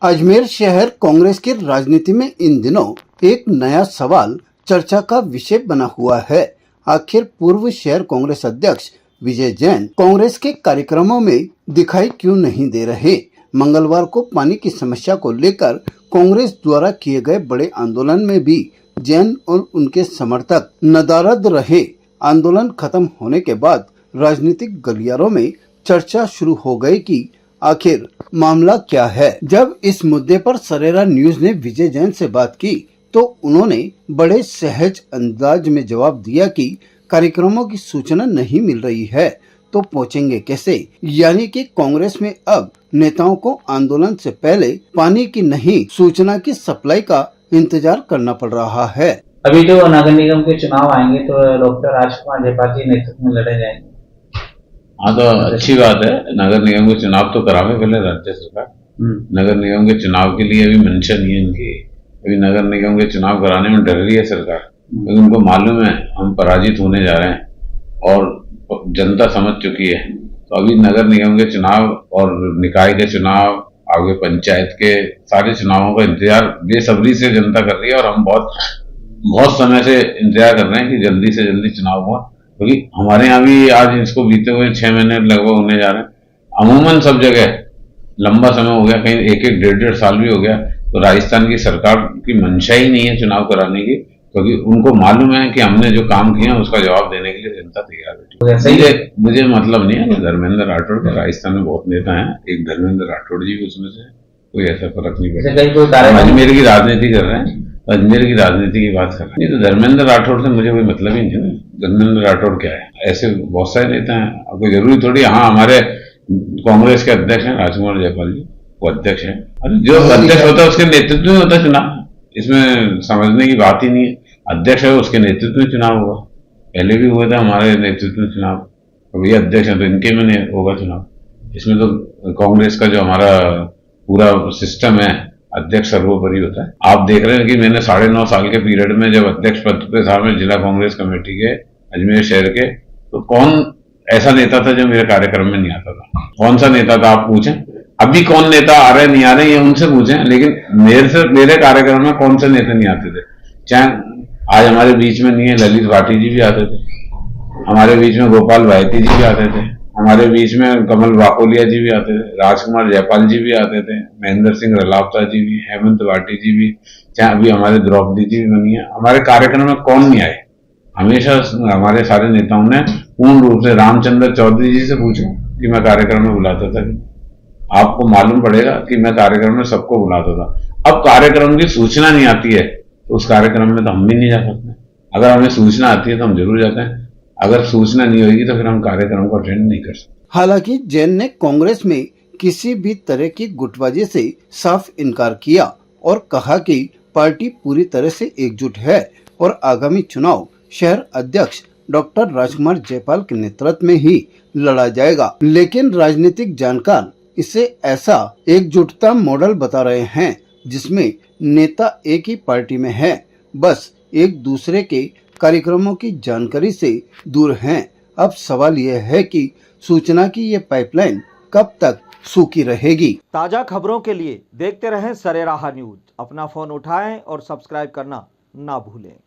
अजमेर शहर कांग्रेस की राजनीति में इन दिनों एक नया सवाल चर्चा का विषय बना हुआ है। आखिर पूर्व शहर कांग्रेस अध्यक्ष विजय जैन कांग्रेस के कार्यक्रमों में दिखाई क्यों नहीं दे रहे? मंगलवार को पानी की समस्या को लेकर कांग्रेस द्वारा किए गए बड़े आंदोलन में भी जैन और उनके समर्थक नदारद रहे। आंदोलन खत्म होने के बाद राजनीतिक गलियारों में चर्चा शुरू हो गई कि आखिर मामला क्या है। जब इस मुद्दे पर सरेरा न्यूज ने विजय जैन से बात की तो उन्होंने बड़े सहज अंदाज में जवाब दिया कि कार्यक्रमों की सूचना नहीं मिल रही है तो पहुंचेंगे कैसे। यानी कि कांग्रेस में अब नेताओं को आंदोलन से पहले पानी की नहीं सूचना की सप्लाई का इंतजार करना पड़ रहा है। अभी जो नगर निगम के चुनाव आएंगे तो डॉक्टर राजकुमार जयपाल जी नेतृत्व में लड़े जाएंगे। हाँ, तो अच्छी बात है। नगर निगम के चुनाव तो करावे पहले राज्य सरकार। नगर निगम के चुनाव के लिए अभी मंशा नहीं है इनकी। अभी नगर निगम के चुनाव कराने में डर रही है सरकार, क्योंकि उनको मालूम है हम पराजित होने जा रहे हैं और जनता समझ चुकी है। तो अभी नगर निगम के चुनाव और निकाय के चुनाव, आगे पंचायत के सारे चुनावों का इंतजार बेसब्री से जनता कर रही है और हम बहुत समय से इंतजार कर रहे हैं कि जल्दी से जल्दी चुनाव हुआ, क्योंकि हमारे यहाँ भी आज इसको बीते हुए 6 महीने लगभग होने जा रहे हैं। अमूमन सब जगह लंबा समय हो गया, कहीं एक डेढ़ साल भी हो गया। तो राजस्थान की सरकार की मंशा ही नहीं है चुनाव कराने की, क्योंकि उनको मालूम है कि हमने जो काम किया उसका जवाब देने के लिए जनता तैयार है। मुझे मतलब नहीं है धर्मेंद्र राठौड़ का। राजस्थान में बहुत नेता है, एक धर्मेंद्र राठौड़ जी भी उसमें से, कोई ऐसा फर्क नहीं पड़ता। अजमेर की राजनीति कर रहे हैं, अजमेर की राजनीति की बात कर रहे हैं। तो धर्मेंद्र राठौड़ से मुझे कोई मतलब ही नहीं है। धर्मेंद्र राठौड़ क्या है? ऐसे बहुत सारे नेता हैं, कोई जरूरी थोड़ी। हाँ, हमारे कांग्रेस के अध्यक्ष हैं राजकुमार जयपाल जी, वो अध्यक्ष है। अरे जो अध्यक्ष होता है उसके नेतृत्व में होता है चुनाव, इसमें समझने की बात ही नहीं है। अध्यक्ष है उसके नेतृत्व में चुनाव होगा। पहले भी हुआ था हमारे नेतृत्व में चुनाव, अभी अध्यक्ष है तो इनके में होगा चुनाव। इसमें तो कांग्रेस का जो हमारा पूरा सिस्टम है, अध्यक्ष सर्वोपरि होता है। आप देख रहे हैं कि मैंने 9.5 साल के पीरियड में जब अध्यक्ष पद पे था मैं जिला कांग्रेस कमेटी के अजमेर शहर के, तो कौन ऐसा नेता था जो मेरे कार्यक्रम में नहीं आता था? कौन सा नेता था आप पूछें। अभी कौन नेता आ रहे नहीं आ रहे ये उनसे पूछें, लेकिन मेरे कार्यक्रम में कौन से नेता नहीं आते थे? चाहे आज हमारे बीच में नहीं है, ललित भाटी जी भी आते थे, हमारे बीच में गोपाल भायती जी भी आते थे, हमारे बीच में कमल वाकोलिया जी भी आते थे, राजकुमार जयपाल जी भी आते थे, महेंद्र सिंह रलावता जी भी, हेमंत भाटी जी भी, चाहे अभी हमारे द्रौपदी जी भी बनी है। हमारे कार्यक्रम में कौन नहीं आए? हमेशा हमारे सारे नेताओं ने पूर्ण रूप से रामचंद्र चौधरी जी से पूछो कि मैं कार्यक्रम में बुलाता था। आपको मालूम पड़ेगा कि मैं कार्यक्रम में सबको बुलाता था। अब कार्यक्रम की सूचना नहीं आती है तो उस कार्यक्रम में तो हम भी नहीं जा सकते। अगर हमें सूचना आती है तो हम जरूर जाते हैं, अगर सूचना नहीं होगी तो फिर हम कार्यक्रम को अटेंड नहीं कर सकते। हालांकि जैन ने कांग्रेस में किसी भी तरह की गुटबाजी से साफ इनकार किया और कहा कि पार्टी पूरी तरह से एकजुट है और आगामी चुनाव शहर अध्यक्ष डॉक्टर राजकुमार जयपाल के नेतृत्व में ही लड़ा जाएगा। लेकिन राजनीतिक जानकार इसे ऐसा एकजुटता मॉडल बता रहे हैं जिसमें नेता एक ही पार्टी में है, बस एक दूसरे के कार्यक्रमों की जानकारी से दूर हैं। अब सवाल यह है कि सूचना की ये पाइपलाइन कब तक सूखी रहेगी। ताजा खबरों के लिए देखते रहें सरेराह न्यूज। अपना फोन उठाएं और सब्सक्राइब करना ना भूलें।